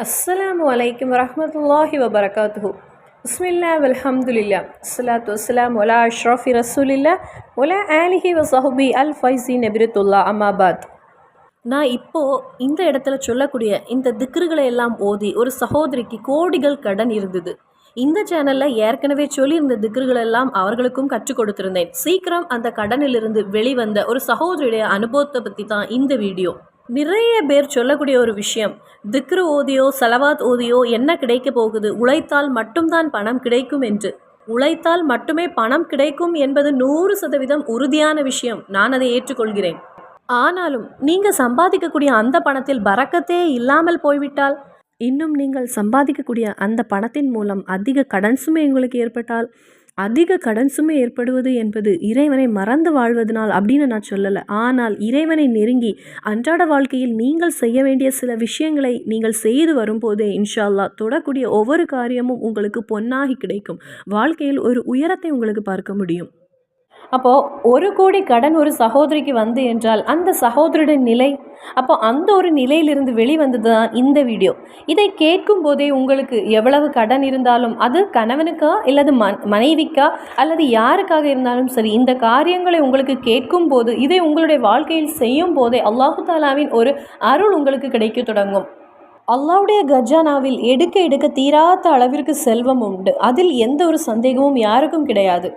அஸ்ஸலாமு அலைக்கும் வரஹ்மத்துல்லாஹி வபரகாத்துஹு. பிஸ்மில்லா வல்ஹம்துலில்லா அஸ்ஸலாத்து வஸ்ஸலாமு அலா அஷ்ரஃபி ரசூலில்லா வலா ஆலிஹி வஸஹ்பி அல் ஃபைசி நபிரத்துல்லா அம்மாபாத். நான் இப்போது இந்த இடத்துல சொல்லக்கூடிய இந்த திக்ருகளை எல்லாம் ஓதி ஒரு சகோதரிக்கு கோடிகள் கடன் இருந்தது. இந்த சேனலில் ஏற்கனவே சொல்லியிருந்த திக்ருகள் எல்லாம் அவர்களுக்கும் கற்றுக் கொடுத்திருந்தேன். சீக்கிரம் அந்த கடனிலிருந்து வெளிவந்த ஒரு சகோதரியுடைய அனுபவத்தை பற்றி தான் இந்த வீடியோ. நிறைய பேர் சொல்லக்கூடிய ஒரு விஷயம், திக்ரு ஓதியோ சலவாத் ஓதியோ என்ன கிடைக்க போகுது, உழைத்தால் மட்டும்தான் பணம் கிடைக்கும் என்று. உழைத்தால் மட்டுமே பணம் கிடைக்கும் என்பது 100% உறுதியான விஷயம். நான் அதை ஏற்றுக்கொள்கிறேன். ஆனாலும் நீங்கள் சம்பாதிக்கக்கூடிய அந்த பணத்தில் பரக்கத்தே இல்லாமல் போய்விட்டால், இன்னும் நீங்கள் சம்பாதிக்கக்கூடிய அந்த பணத்தின் மூலம் அதிக கடன் சுமை உங்களுக்கு ஏற்பட்டால், அதிக கடன் சுமை ஏற்படுவது என்பது இறைவனை மறந்து வாழ்வதனால் அப்படின்னு நான் சொல்லலை. ஆனால் இறைவனை நெருங்கி அன்றாட வாழ்க்கையில் நீங்கள் செய்ய வேண்டிய சில விஷயங்களை நீங்கள் செய்து வரும்போதே இன்ஷா அல்லாஹ் தொடக்கூடிய ஒவ்வொரு காரியமும் உங்களுக்கு பொன்னாகி கிடைக்கும். வாழ்க்கையில் ஒரு உயரத்தை உங்களுக்கு பார்க்க முடியும். அப்போது 1 கோடி கடன் ஒரு சகோதரிக்கு வந்து என்றால் அந்த சகோதரியுடைய நிலை, அப்போ அந்த ஒரு நிலையிலிருந்து வெளிவந்தது தான் இந்த வீடியோ. இதை கேட்கும் போதே உங்களுக்கு எவ்வளவு கடன் இருந்தாலும் அது கணவனுக்கா இல்லது மனைவிக்கா அல்லது யாருக்காக இருந்தாலும் சரி, இந்த காரியங்களை உங்களுக்கு கேட்கும் போது இதை உங்களுடைய வாழ்க்கையில் செய்யும் போதே அல்லாஹு தாலாவின் ஒரு அருள் உங்களுக்கு கிடைக்க தொடங்கும். அல்லாஹ்வுடைய கஜானாவில் எடுக்க தீராத அளவிற்கு செல்வம் உண்டு. அதில் எந்த ஒரு சந்தேகமும் யாருக்கும் கிடையாது.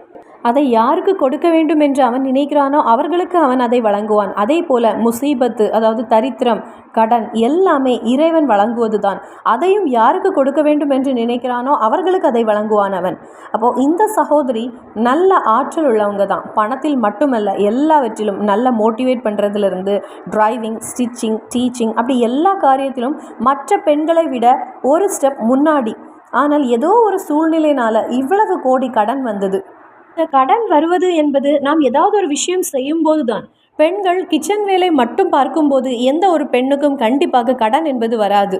அதை யாருக்கு கொடுக்க வேண்டும் என்று அவன் நினைக்கிறானோ அவர்களுக்கு அவன் அதை வழங்குவான். அதே போல முசீபத்து, அதாவது தரித்திரம், கடன் எல்லாமே இறைவன் வழங்குவது தான். அதையும் யாருக்கு கொடுக்க வேண்டும் என்று நினைக்கிறானோ அவர்களுக்கு அதை வழங்குவான் அவன். அப்போது இந்த சகோதரி நல்ல ஆற்றல் உள்ளவங்க தான். பணத்தில் மட்டுமல்ல, எல்லாவற்றிலும் நல்ல மோட்டிவேட் பண்ணுறதுலேருந்து டிரைவிங், ஸ்டிச்சிங், டீச்சிங், அப்படி எல்லா காரியத்திலும் மற்ற பெண்களை விட ஒரு ஸ்டெப் முன்னாடி. ஆனால் ஏதோ ஒரு சூழ்நிலையினால் இவ்வளவு கோடி கடன் வந்தது. இந்த கடன் வருவது என்பது நாம் ஏதாவது ஒரு விஷயம் செய்யும்போது தான். பெண்கள் கிச்சன் வேலை மட்டும் பார்க்கும்போது எந்த ஒரு பெண்ணுக்கும் கண்டிப்பாக கடன் என்பது வராது.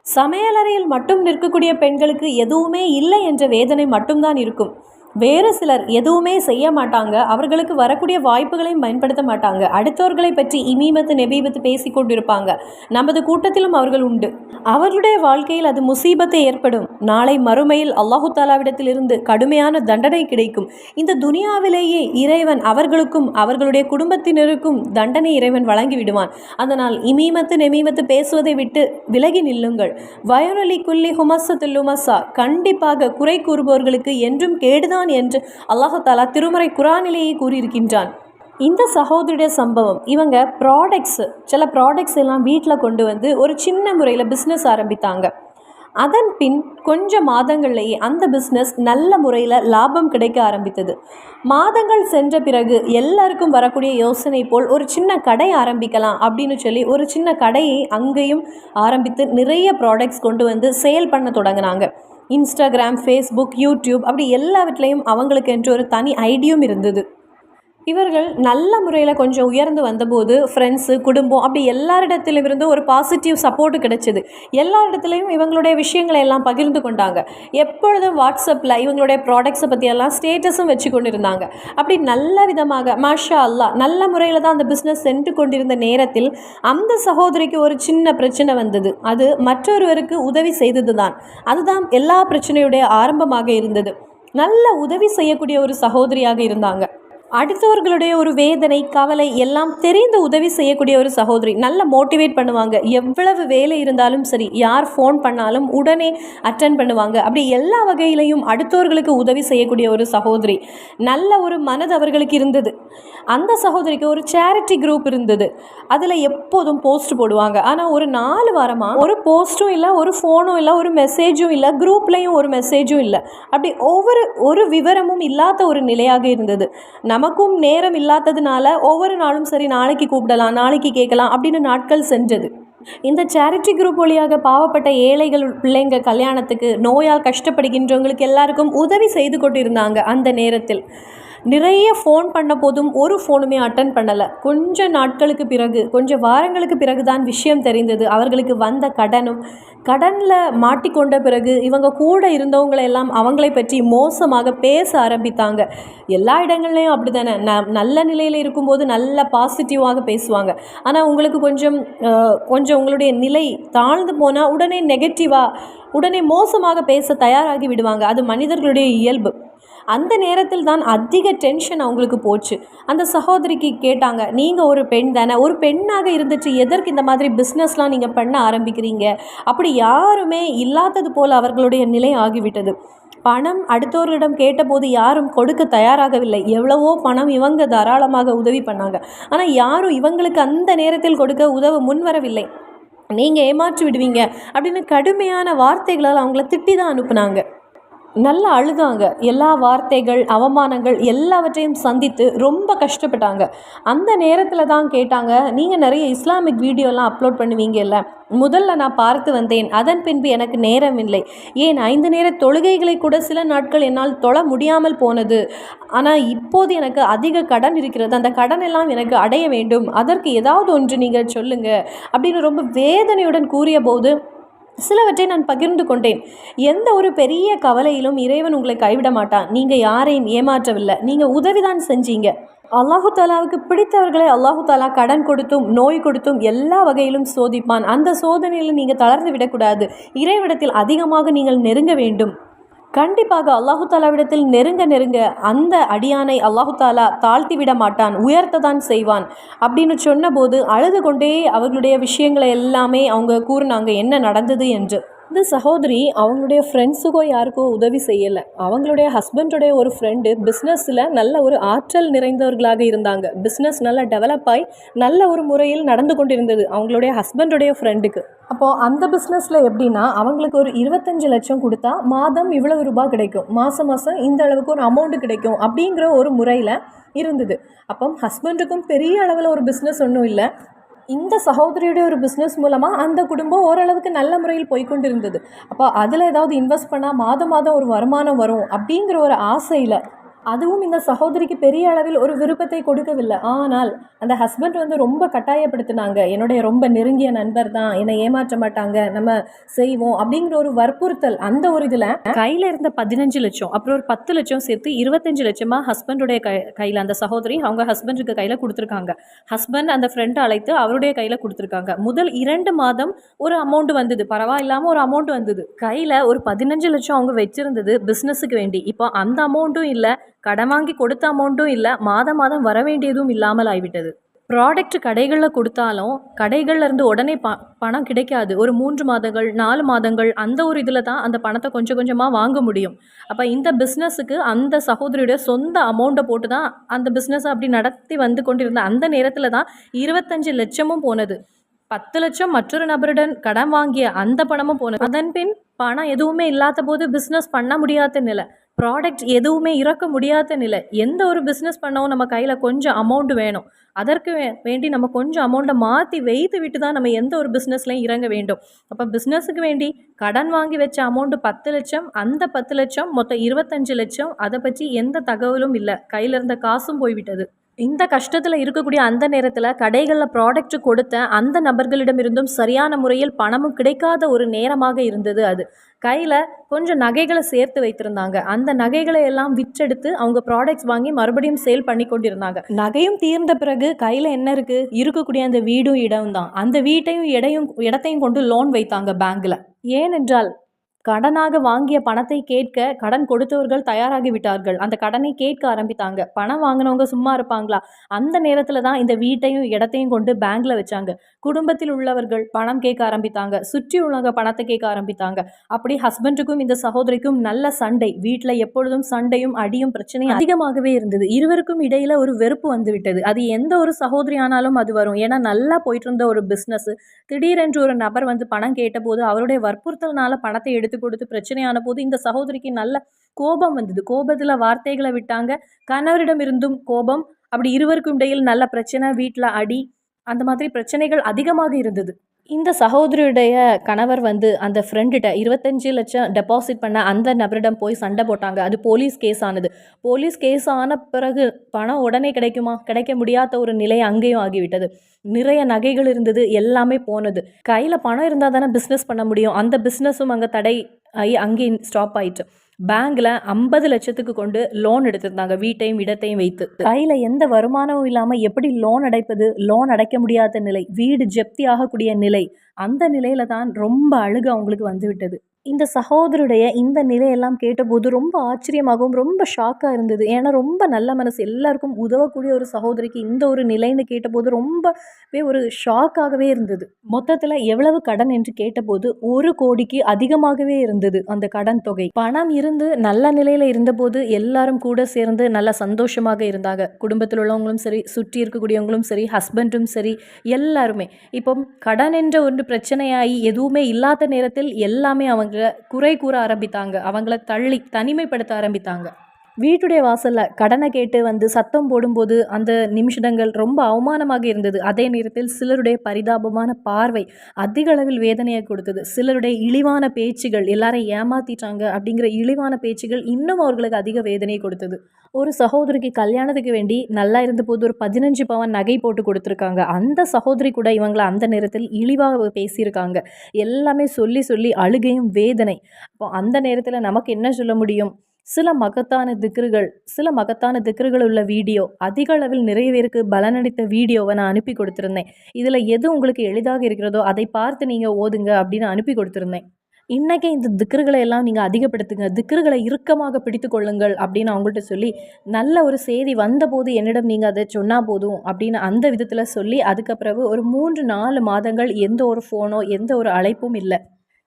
சமையலறையில் மட்டும் நிற்கக்கூடிய பெண்களுக்கு எதுவுமே இல்லை என்ற வேதனை மட்டும்தான் இருக்கும். வேறு சிலர் எதுவுமே செய்ய மாட்டாங்க, அவர்களுக்கு வரக்கூடிய வாய்ப்புகளையும் பயன்படுத்த மாட்டாங்க. அடுத்தவர்களை பற்றி இமீமத்து நெபீபத்து பேசி கொண்டிருப்பாங்க. நமது கூட்டத்திலும் அவர்கள் உண்டு. அவர்களுடைய வாழ்க்கையில் அது முசீபத்தை ஏற்படும். நாளை மறுமையில் அல்லாஹு தாலாவிடத்திலிருந்து கடுமையான தண்டனை கிடைக்கும். இந்த துனியாவிலேயே இறைவன் அவர்களுக்கும் அவர்களுடைய குடும்பத்தினருக்கும் தண்டனை இறைவன் வழங்கி விடுவான். அதனால் இமீமத்து நெமீமத்து பேசுவதை விட்டு விலகி நில்லுங்கள். வயனொலி குல்லி ஹுமசத்துல் லுமசா, கண்டிப்பாக குறை கூறுபவர்களுக்கு என்றும் கேடுதான் என்று அல்லாஹு தாலா திருமறை குரானிலேயே கூறியிருக்கின்றான். இந்த சகோதரியுடைய சம்பவம், இவங்க சில ப்ராடக்ட்ஸ் எல்லாம் வீட்டில் கொண்டு வந்து ஒரு சின்ன முறையில் பிஸ்னஸ் ஆரம்பித்தாங்க. அதன் பின் கொஞ்சம் மாதங்கள்லேயே அந்த பிஸ்னஸ் நல்ல முறையில் லாபம் கிடைக்க ஆரம்பித்தது. மாதங்கள் சென்ற பிறகு எல்லாருக்கும் வரக்கூடிய யோசனை போல் ஒரு சின்ன கடை ஆரம்பிக்கலாம் அப்படின்னு சொல்லி ஒரு சின்ன கடையை அங்கேயும் ஆரம்பித்து நிறைய ப்ராடக்ட்ஸ் கொண்டு வந்து சேல் பண்ண தொடங்கினாங்க. இன்ஸ்டாகிராம், ஃபேஸ்புக், யூடியூப், அப்படி எல்லாவற்றிலையும் அவங்களுக்கு என்று ஒரு தனி ஐடியும் இருந்தது. இவர்கள் நல்ல முறையில் கொஞ்சம் உயர்ந்து வந்தபோது ஃப்ரெண்ட்ஸு, குடும்பம், அப்படி எல்லாரிடத்திலிருந்து ஒரு பாசிட்டிவ் சப்போர்ட்டு கிடைச்சிது. எல்லாரிடத்துலையும் இவங்களுடைய விஷயங்களை எல்லாம் பகிர்ந்து கொண்டாங்க. எப்பொழுதும் வாட்ஸ்அப்பில் இவங்களுடைய ப்ராடக்ட்ஸை பற்றியெல்லாம் ஸ்டேட்டஸும் வச்சு கொண்டிருந்தாங்க. அப்படி நல்ல விதமாக மாஷா அல்லாஹ் நல்ல முறையில் தான் அந்த பிஸ்னஸ் சென்று கொண்டிருந்த நேரத்தில் அந்த சகோதரிக்கு ஒரு சின்ன பிரச்சனை வந்தது. அது மற்றொருவருக்கு உதவி செய்தது தான். அதுதான் எல்லா பிரச்சனையுடைய ஆரம்பமாக இருந்தது. நல்ல உதவி செய்யக்கூடிய ஒரு சகோதரியாக இருந்தாங்க. அடுத்தவர்களுடைய ஒரு வேதனை, கவலை எல்லாம் தெரிந்து உதவி செய்யக்கூடிய ஒரு சகோதரி. நல்ல மோட்டிவேட் பண்ணுவாங்க. எவ்வளவு வேலை இருந்தாலும் சரி, யார் ஃபோன் பண்ணாலும் உடனே அட்டென்ட் பண்ணுவாங்க. அப்படி எல்லா வகையிலையும் அடுத்தவர்களுக்கு உதவி செய்யக்கூடிய ஒரு சகோதரி. நல்ல ஒரு மனது அவர்களுக்கு இருந்தது. அந்த சகோதரிக்கு ஒரு சேரிட்டி குரூப் இருந்தது. அதில் எப்போதும் போஸ்ட் போடுவாங்க. ஆனால் ஒரு 4 வாரமாக ஒரு போஸ்ட்டும் இல்லை, ஒரு ஃபோனும் இல்லை, ஒரு மெசேஜும் இல்லை, குரூப்லேயும் ஒரு மெசேஜும் இல்லை. அப்படி ஒரு விவரமும் இல்லாத ஒரு நிலையாக இருந்தது. நமக்கும் நேரம் இல்லாததுனால ஒவ்வொரு நாளும் சரி நாளைக்கு கூப்பிடலாம், நாளைக்கு கேட்கலாம் அப்படின்னு நாட்கள் சென்றது. இந்த சேரிட்டி குரூப் வழியாக பாவப்பட்ட ஏழைகள் பிள்ளைங்க கல்யாணத்துக்கு, நோயால் கஷ்டப்படுகின்றவங்களுக்கு எல்லாருக்கும் உதவி செய்து கொண்டிருந்தாங்க. அந்த நேரத்தில் நிறைய ஃபோன் பண்ண போதும் ஒரு ஃபோனுமே அட்டன் பண்ணலை. கொஞ்ச நாட்களுக்கு பிறகு, கொஞ்சம் வாரங்களுக்கு பிறகு தான் விஷயம் தெரிந்தது. அவர்களுக்கு வந்த கடனில் மாட்டிக்கொண்ட பிறகு இவங்க கூட இருந்தவங்களை எல்லாம் அவங்களை பற்றி மோசமாக பேச ஆரம்பித்தாங்க. எல்லா இடங்கள்லையும் அப்படி தானே, நல்ல நிலையில் இருக்கும்போது நல்ல பாசிட்டிவாக பேசுவாங்க. ஆனால் உங்களுக்கு கொஞ்சம் உங்களுடைய நிலை தாழ்ந்து போனால் உடனே நெகட்டிவாக, உடனே மோசமாக பேச தயாராகி விடுவாங்க. அது மனிதர்களுடைய இயல்பு. அந்த நேரத்தில் தான் அதிக டென்ஷன் அவங்களுக்கு போச்சு. அந்த சகோதரிக்கு கேட்டாங்க, நீங்கள் ஒரு பெண் தானே, ஒரு பெண்ணாக இருந்துச்சு எதற்கு இந்த மாதிரி பிஸ்னஸ்லாம் நீங்கள் பண்ண ஆரம்பிக்கிறீங்க? அப்படி யாருமே இல்லாதது போல் அவர்களுடைய நிலை ஆகிவிட்டது. பணம் அடுத்தவர்களிடம் கேட்டபோது யாரும் கொடுக்க தயாராகவில்லை. எவ்வளவோ பணம் இவங்க தாராளமாக உதவி பண்ணாங்க. ஆனால் யாரும் இவங்களுக்கு அந்த நேரத்தில் கொடுக்க உதவ முன்வரவில்லை. நீங்கள் ஏமாற்றி விடுவீங்க அப்படின்னு கடுமையான வார்த்தைகளால் அவங்கள திட்டி தான் அனுப்புனாங்க. நல்லா அழுதாங்க. எல்லா வார்த்தைகள், அவமானங்கள் எல்லாவற்றையும் சந்தித்து ரொம்ப கஷ்டப்பட்டாங்க. அந்த நேரத்தில் தான் கேட்டாங்க, நீங்கள் நிறைய இஸ்லாமிக் வீடியோலாம் அப்லோட் பண்ணுவீங்கல்ல, முதல்ல நான் பார்த்து வந்தேன். அதன் பின்பு எனக்கு நேரம் இல்லை. ஏன் 5 நேர தொழுகைகளை கூட சில நாட்கள் என்னால் தொழ முடியாமல் போனது. ஆனால் இப்போது எனக்கு அதிக கடன் இருக்கிறது. அந்த கடன் எல்லாம் எனக்கு அடைய வேண்டும். அதற்கு ஏதாவது ஒன்று நீங்கள் சொல்லுங்கள் அப்படின்னு ரொம்ப வேதனையுடன் கூறிய போது சிலவற்றை நான் பகிர்ந்து கொண்டேன். எந்த ஒரு பெரிய கவலையிலும் இறைவன் உங்களை கைவிட மாட்டான். நீங்கள் யாரையும் ஏமாற்றவில்லை, நீங்கள் உதவிதான் செஞ்சீங்க. அல்லாஹு தாலாவுக்கு பிடித்தவர்களை அல்லாஹு தாலா கடன் கொடுத்தும் நோய் கொடுத்தும் எல்லா வகையிலும் சோதிப்பான். அந்த சோதனையில் நீங்கள் தளர்ந்து விடக்கூடாது. இறைவிடத்தில் அதிகமாக நீங்கள் நெருங்க வேண்டும். கண்டிப்பாக அல்லாஹு தாலாவிடத்தில் நெருங்க அந்த அடியானை அல்லாஹு தாலா தாழ்த்தி விட மாட்டான், உயர்த்ததான் செய்வான் அப்படின்னு சொன்னபோது அழுது கொண்டே அவர்களுடைய விஷயங்களை எல்லாமே அவங்க கூறினாங்க என்ன நடந்தது என்று. இந்த சகோதரி அவங்களுடைய ஃப்ரெண்ட்ஸுக்கோ யாருக்கோ உதவி செய்யலை. அவங்களுடைய ஹஸ்பண்டுடைய ஒரு ஃப்ரெண்டு பிஸ்னஸில் நல்ல ஒரு ஆற்றல் நிறைந்தவர்களாக இருந்தாங்க. பிஸ்னஸ் நல்லா டெவலப் ஆகி நல்ல ஒரு முறையில் நடந்து கொண்டிருந்தது அவங்களுடைய ஹஸ்பண்டுடைய ஃப்ரெண்டுக்கு. அப்போது அந்த பிஸ்னஸில் எப்படின்னா, அவங்களுக்கு ஒரு 25 லட்சம் கொடுத்தா மாதம் இவ்வளவு ரூபாய் கிடைக்கும், மாதம் இந்த அளவுக்கு ஒரு அமௌண்ட்டு கிடைக்கும் அப்படிங்கிற ஒரு முறையில் இருந்தது. அப்போ ஹஸ்பண்டுக்கும் பெரிய அளவில் ஒரு பிஸ்னஸ் ஒன்றும் இல்லை. இந்த சகோதரியுடைய ஒரு பிஸ்னஸ் மூலமாக அந்த குடும்பம் ஓரளவுக்கு நல்ல முறையில் போய்கொண்டிருந்தது. அப்போ அதில் ஏதாவது இன்வெஸ்ட் பண்ணால் மாதம் ஒரு வருமானம் வரும் அப்படிங்கிற ஒரு ஆசையில், அதுவும் இந்த சகோதரிக்கு பெரிய அளவில் ஒரு விருப்பத்தை கொடுக்கவில்லை. ஆனால் அந்த ஹஸ்பண்ட் ரொம்ப கட்டாயப்படுத்தினாங்க. என்னுடைய ரொம்ப நெருங்கிய நண்பர் தான், என்னை ஏமாற்ற மாட்டாங்க, நம்ம செய்வோம் அப்படிங்கிற ஒரு வற்புறுத்தல். அந்த ஒரு இதில் கையில் இருந்த 15 லட்சம் அப்புறம் ஒரு 10 லட்சம் சேர்த்து 25 லட்சமாக ஹஸ்பண்டுடைய கையில், அந்த சகோதரி அவங்க ஹஸ்பண்டுக்கு கையில் கொடுத்துருக்காங்க. ஹஸ்பண்ட் அந்த ஃப்ரெண்டை அழைத்து அவருடைய கையில் கொடுத்துருக்காங்க. முதல் 2 மாதம் ஒரு அமௌண்ட் வந்தது, பரவாயில்லாமல் ஒரு அமௌண்ட் வந்தது. கையில் ஒரு 15 லட்சம் அவங்க வச்சிருந்தது பிஸ்னஸுக்கு வேண்டி. இப்போ அந்த அமௌண்ட்டும் இல்லை, கடன் வாங்கி கொடுத்த அமௌண்ட்டும் இல்லை, மாதம் வர வேண்டியதும் இல்லாமல் ஆகிவிட்டது. ப்ராடக்ட் கடைகளில் கொடுத்தாலும் கடைகள்லேருந்து உடனே பணம் கிடைக்காது. ஒரு 3 மாதங்கள் 4 மாதங்கள் அந்த ஒரு இதில் தான் அந்த பணத்தை கொஞ்சம் கொஞ்சமாக வாங்க முடியும். அப்போ இந்த பிஸ்னஸுக்கு அந்த சகோதரியுடைய சொந்த அமௌண்ட்டை போட்டு தான் அந்த பிஸ்னஸை அப்படி நடத்தி வந்து கொண்டிருந்த அந்த நேரத்தில் தான் 25 லட்சமும் போனது. 10 லட்சம் மற்றொரு நபருடன் கடன் வாங்கிய அந்த பணமும் போனது. அதன் பின் பணம் எதுவுமே இல்லாத போது பிஸ்னஸ் பண்ண முடியாத நிலை, ப்ராடக்ட் எதுவுமே இறக்க முடியாத நிலை. எந்த ஒரு பிஸ்னஸ் பண்ணவும் நம்ம கையில் கொஞ்சம் அமௌண்ட் வேணும். அதற்கு வேண்டி நம்ம கொஞ்சம் அமௌண்ட்டை மாற்றி வைத்து விட்டு தான் நம்ம எந்த ஒரு பிஸ்னஸ்லையும் இறங்க வேண்டும். அப்போ பிஸ்னஸுக்கு வேண்டி கடன் வாங்கி வச்ச அமௌண்ட்டு 10 லட்சம், அந்த 10 லட்சம் மொத்தம் 25 லட்சம். அதை பற்றி எந்த தகவலும் இல்லை, கையில் இருந்த காசும் போய்விட்டது. இந்த கஷ்டத்தில் இருக்கக்கூடிய அந்த நேரத்தில் கடைகளில் ப்ராடக்ட் கொடுத்த அந்த நபர்களிடமிருந்தும் சரியான முறையில் பணமும் கிடைக்காத ஒரு நேரமாக இருந்தது அது. கையில் கொஞ்சம் நகைகளை சேர்த்து வைத்திருந்தாங்க. அந்த நகைகளை எல்லாம் விற்றெடுத்து அவங்க ப்ராடக்ட்ஸ் வாங்கி மறுபடியும் சேல் பண்ணி கொண்டிருந்தாங்க. நகையும் தீர்ந்த பிறகு கையில் என்ன இருக்குது, இருக்கக்கூடிய அந்த வீடும் இடம் தான். அந்த வீட்டையும் இடத்தையும் கொண்டு லோன் வைத்தாங்க பேங்க்கில். ஏனென்றால் கடனாக வாங்கிய பணத்தை கேட்க கடன் கொடுத்தவர்கள் தயாராகி விட்டார்கள். அந்த கடனை கேட்க ஆரம்பித்தாங்க. பணம் வாங்கினவங்க சும்மா இருப்பாங்களா? அந்த நேரத்தில் தான் இந்த வீட்டையும் இடத்தையும் கொண்டு பேங்க்கில் வச்சாங்க. குடும்பத்தில் உள்ளவர்கள் பணம் கேட்க ஆரம்பித்தாங்க, சுற்றி உள்ளவங்க பணத்தை கேட்க ஆரம்பித்தாங்க. அப்படி ஹஸ்பண்டுக்கும் இந்த சகோதரிக்கும் நல்ல சண்டை. வீட்டில் எப்பொழுதும் சண்டையும் அடியும் பிரச்சனையும் அதிகமாகவே இருந்தது. இருவருக்கும் இடையில் ஒரு வெறுப்பு வந்துவிட்டது. அது எந்த ஒரு சகோதரி ஆனாலும் அது வரும். ஏன்னா நல்லா போயிட்டு இருந்த ஒரு பிஸ்னஸ் திடீரென்று ஒரு நபர் பணம் கேட்டபோது அவருடைய வற்புறுத்தல்னால பணத்தை எடுத்து கொடுத்து பிரச்சனையான போது இந்த சகோதரிக்கு நல்ல கோபம் வந்தது. கோபத்தில் வார்த்தைகளை விட்டாங்க. கணவரிடம் இருந்தும் கோபம். அப்படி இருவருக்கும் இடையில் நல்ல பிரச்சனை, வீட்டில் அடி, அந்த மாதிரி பிரச்சனைகள் அதிகமாக இருந்தது. இந்த சகோதரியுடைய கணவர் வந்து அந்த ஃப்ரெண்டுட்ட 25,00,000 டெபாசிட் பண்ண அந்த நபரிடம் போய் சண்டை போட்டாங்க. அது போலீஸ் கேஸ் ஆனது. போலீஸ் கேஸ் ஆன பிறகு பணம் உடனே கிடைக்குமா? கிடைக்க முடியாத ஒரு நிலை அங்கேயும் ஆகிவிட்டது. நிறைய நகைகள் இருந்தது. எல்லாமே போனது. கையில பணம் இருந்தா தானே பிசினஸ் பண்ண முடியும். அந்த பிசினஸும் அங்க தடை ஆயி அங்கேயே ஸ்டாப் ஆயிட்டு. பேங்க்ல 50,00,000க்கு கொண்டு லோன் எடுத்திருந்தாங்க. வீட்டையும் இடத்தையும் வைத்து. கையில எந்த வருமானமும் இல்லாம எப்படி லோன் அடைப்பது? லோன் அடைக்க முடியாத நிலை. வீடு ஜப்தி ஆகக்கூடிய நிலை. அந்த நிலையில தான் ரொம்ப அழுக அவங்களுக்கு வந்துவிட்டது. இந்த சகோதரருடைய இந்த நிலையெல்லாம் கேட்டபோது ரொம்ப ஆச்சரியமாகவும், ரொம்ப ஷாக்கா இருந்தது. ஏன்னா ரொம்ப நல்ல மனசு. எல்லாருக்கும் உதவக்கூடிய ஒரு சகோதரிக்கு இந்த ஒரு நிலைன்னு கேட்டபோது ரொம்பவே ஒரு ஷாக்காகவே இருந்தது. மொத்தத்துல எவ்வளவு கடன் என்று கேட்டபோது 1,00,00,000க்கு அதிகமாகவே இருந்தது அந்த கடன் தொகை. பணம் இருந்து நல்ல நிலையில இருந்தபோது எல்லாரும் கூட சேர்ந்து நல்லா சந்தோஷமாக இருந்தாங்க. குடும்பத்தில் உள்ளவங்களும் சரி, சுற்றி இருக்கக்கூடியவங்களும் சரி, ஹஸ்பண்டும் சரி, எல்லாருமே. இப்போ கடன் என்ற ஒன்று பிரச்சனையாகி எதுவுமே இல்லாத நேரத்தில் எல்லாமே அவங்க குறை கூற ஆரம்பித்தாங்க. அவங்கள தனிமைப்படுத்த ஆரம்பித்தாங்க. வீட்டுடைய வாசல்ல கடனை கேட்டு வந்து சத்தம் போடும்போது அந்த நிமிஷங்கள் ரொம்ப அவமானமாக இருந்தது. அதே நேரத்தில் சிலருடைய பரிதாபமான பார்வை அதிக அளவில் வேதனையை கொடுத்தது. சிலருடைய இழிவான பேச்சுகள், எல்லாரையும் ஏமாத்திட்டாங்க அப்படிங்கிற இழிவான பேச்சுகள் இன்னும் அவர்களுக்கு அதிக வேதனையை கொடுத்தது. ஒரு சகோதரிக்கு கல்யாணத்துக்கு வேண்டி நல்லா இருந்தபோது ஒரு 15 பவன் நகை போட்டு கொடுத்துருக்காங்க. அந்த சகோதரி கூட இவங்களை அந்த நேரத்தில் இழிவாக பேசியிருக்காங்க. எல்லாமே சொல்லி சொல்லி அழுகையும் வேதனை. அப்போ அந்த நேரத்தில் நமக்கு என்ன சொல்ல முடியும்? சில மகத்தான திக்ருகள் உள்ள வீடியோ அதிக அளவில் நிறைய பேருக்கு பலனளித்த வீடியோவை நான் அனுப்பி கொடுத்துருந்தேன். இதில் எது உங்களுக்கு எளிதாக இருக்கிறதோ அதை பார்த்து நீங்கள் ஓதுங்க அப்படின்னு அனுப்பி கொடுத்துருந்தேன். இன்றைக்கி இந்த திக்ருகளை எல்லாம் நீங்கள் அதிகப்படுத்துங்க, திக்ருகளை இறுக்கமாக பிடித்து கொள்ளுங்கள் அப்படின்னு அவங்கள்ட்ட சொல்லி, நல்ல ஒரு செய்தி வந்தபோது என்னிடம் நீங்கள் அதை சொன்னால் போதும் அப்படின்னு அந்த விதத்தில் சொல்லி, அதுக்கப்புறம் ஒரு 3-4 மாதங்கள் எந்த ஒரு ஃபோனோ எந்த ஒரு அழைப்பும் இல்லை.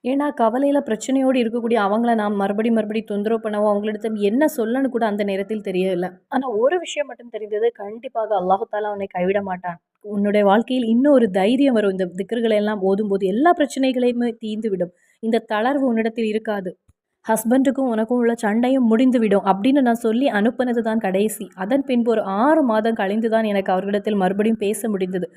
ஏன்னா கவலையில் பிரச்சனையோடு இருக்கக்கூடிய அவங்கள நாம் மறுபடி தொந்தரவு பண்ணவோ அவங்களிடத்தில் என்ன சொல்லன்னு கூட அந்த நேரத்தில் தெரியவில்லை. ஆனால் ஒரு விஷயம் மட்டும் தெரிந்தது, கண்டிப்பாக அல்லாஹு தாலா உன்னை கைவிட மாட்டான். உன்னுடைய வாழ்க்கையில் இன்னும் ஒரு தைரியம் வரும். இந்த திக்ருகளை எல்லாம் ஓதும்போது எல்லா பிரச்சனைகளையுமே தீர்ந்து விடும். இந்த தளர்வு உன்னிடத்தில் இருக்காது. ஹஸ்பண்டுக்கும் உனக்கும் உள்ள சண்டையும் முடிந்துவிடும் அப்படின்னு நான் சொல்லி அனுப்புனது தான் கடைசி. அதன் பின்பு ஒரு 6 மாதம் கழிந்து தான் எனக்கு அவர்களிடத்தில் மறுபடியும் பேச முடிந்தது.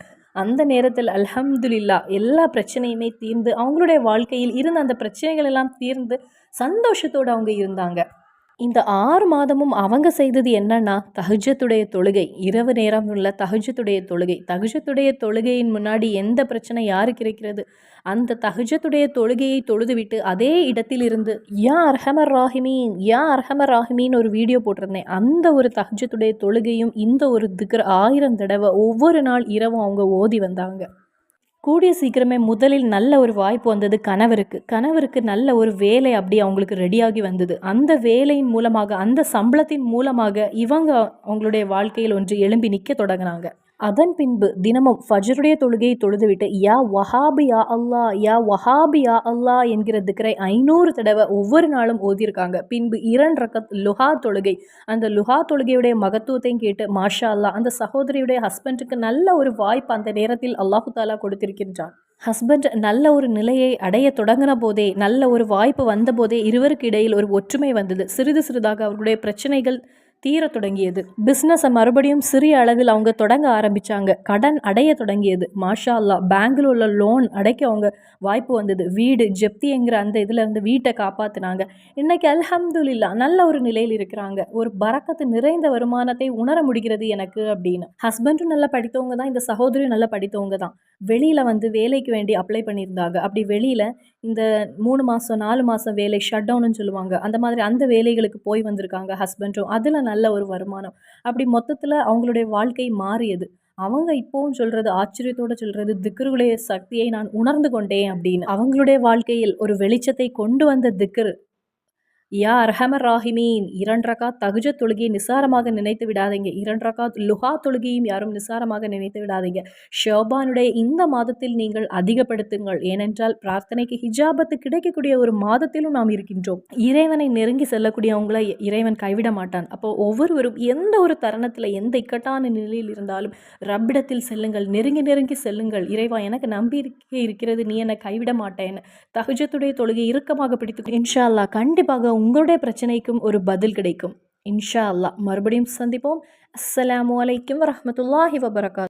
அந்த நேரத்தில் அல்ஹம்துலில்லாஹ் எல்லா பிரச்சனையுமே தீர்ந்து அவங்களுடைய வாழ்க்கையில் இருந்த அந்த பிரச்சனைகள் எல்லாம் தீர்ந்து சந்தோஷத்தோடு அவங்க இருந்தாங்க. இந்த 6 மாதமும் அவங்க செய்தது என்னன்னா, தஹஜ்ஜுடைய தொழுகை. இரவு நேரம் உள்ள தஹஜ்ஜுடைய தொழுகை. தஹஜ்ஜுடைய தொழுகையின் முன்னாடி எந்த பிரச்சனை யாருக்கு இருக்கிறது? அந்த தஹஜ்ஜுடைய தொழுகையை தொழுதுவிட்டு அதே இடத்தில் இருந்து யா அர்ஹமர் ராஹிமீன், யா அர்ஹமர் ராஹிமீன் ஒரு வீடியோ போட்டிருந்தேன். அந்த ஒரு தஹஜ்ஜுடைய தொழுகையும் இந்த ஒரு திக்ர் 1000 தடவை ஒவ்வொரு நாள் இரவும் அவங்க ஓதி வந்தாங்க. கூடிய சீக்கிரமே முதலில் நல்ல ஒரு வாய்ப்பு வந்தது கணவருக்கு நல்ல ஒரு வேலை அப்படி அவங்களுக்கு ரெடியாகி வந்தது. அந்த வேலையின் மூலமாக, அந்த சம்பளத்தின் மூலமாக இவங்க அவங்களுடைய வாழ்க்கையில் ஒன்று எழும்பி நிற்க தொடங்கினாங்க. அதன் பின்பு தினமும் ஃபஜ்ருடைய தொழுகையை தொழுதுவிட்டு யா வஹாபி யா அல்லா, யா வஹாபி யா அல்லா என்கிற திக்ரை 500 தடவை ஒவ்வொரு நாளும் ஓதியிருக்காங்க. பின்பு 2 ரக்கத் லுஹா தொழுகை. அந்த லுஹா தொழுகையுடைய மகத்துவத்தையும் கேட்டு மாஷா அல்லா அந்த சகோதரியுடைய ஹஸ்பண்டுக்கு நல்ல ஒரு வாய்ப்பு அந்த நேரத்தில் அல்லாஹு தாலா கொடுத்திருக்கின்றான். ஹஸ்பண்ட் நல்ல ஒரு நிலையை அடைய தொடங்கின போதே, நல்ல ஒரு வாய்ப்பு வந்த போதே இருவருக்கு இடையில் ஒரு ஒற்றுமை வந்தது. சிறிது சிறிதாக அவர்களுடைய பிரச்சனைகள் தீர தொடங்கியது. பிஸ்னஸை மறுபடியும் சிறிய அளவில் அவங்க தொடங்க ஆரம்பித்தாங்க. கடன் அடைய தொடங்கியது. மாஷா அல்லா பேங்கில் உள்ள லோன் அடைக்க அவங்க வாய்ப்பு வந்தது. வீடு ஜப்திங்கிற அந்த இதில் இருந்து வீட்டை காப்பாற்றினாங்க. இன்றைக்கி அல்ஹம்துலில்லாஹ் நல்ல ஒரு நிலையில் இருக்கிறாங்க. ஒரு பரக்கத்து நிறைந்த வருமானத்தை உணர முடிகிறது எனக்கு அப்படின்னு. ஹஸ்பண்டும் நல்லா படித்தவங்க தான், இந்த சகோதரியும் நல்லா படித்தவங்க தான். வெளியில் வந்து வேலைக்கு வேண்டி அப்ளை பண்ணியிருந்தாங்க. அப்படி வெளியில் இந்த 3 மாதம் 4 மாதம் வேலை ஷட் டவுன்னு சொல்லுவாங்க. அந்த மாதிரி அந்த வேலைகளுக்கு போய் வந்திருக்காங்க ஹஸ்பண்டும். அதில் நல்ல ஒரு வருமானம். அப்படி மொத்தத்தில் அவங்களுடைய வாழ்க்கை மாறியது. அவங்க இப்போவும் சொல்கிறது, ஆச்சரியத்தோடு சொல்கிறது, திக்ருடைய சக்தியை நான் உணர்ந்து கொண்டேன் அப்படின்னு. அவங்களுடைய வாழ்க்கையில் ஒரு வெளிச்சத்தை கொண்டு வந்த திக்ரு யா அர்ஹமர் ராஹிமீன். 2 ரகாத் தஹஜ்ஜுத் தொழுகையை நிசாரமாக நினைத்து விடாதீங்க. 2 ரகாத் லுஹா தொழுகையும் யாரும் நிசாரமாக நினைத்து விடாதீங்க. ஷோபானுடைய இந்த மாதத்தில் நீங்கள் அதிகப்படுத்துங்கள். ஏனென்றால் பிரார்த்தனைக்கு ஹிஜாபத்து கிடைக்கக்கூடிய ஒரு மாதத்திலும் நாம் இருக்கின்றோம். இறைவனை நெருங்கி செல்லக்கூடியவங்களை இறைவன் கைவிட மாட்டான். அப்போ ஒவ்வொருவரும் எந்த ஒரு தருணத்தில் எந்த இக்கட்டான நிலையில் இருந்தாலும் ரப்பிடத்தில் செல்லுங்கள், நெருங்கி செல்லுங்கள். இறைவா எனக்கு நம்பிக்கை இருக்கிறது, நீ என்னை கைவிட மாட்டேன்னு தஹஜ்ஜுடைய தொழுகை இறுக்கமாக பிடித்து இன்ஷா அல்லாஹ் கண்டிப்பாக உங்களுடைய பிரச்சனைக்கும் ஒரு பதில் கிடைக்கும். இன்ஷா அல்லாஹ் மறுபடியும் சந்திப்போம். அஸ்ஸலாமு அலைக்கும் வரஹ்மத்துல்லாஹி வபரகாத்துஹு.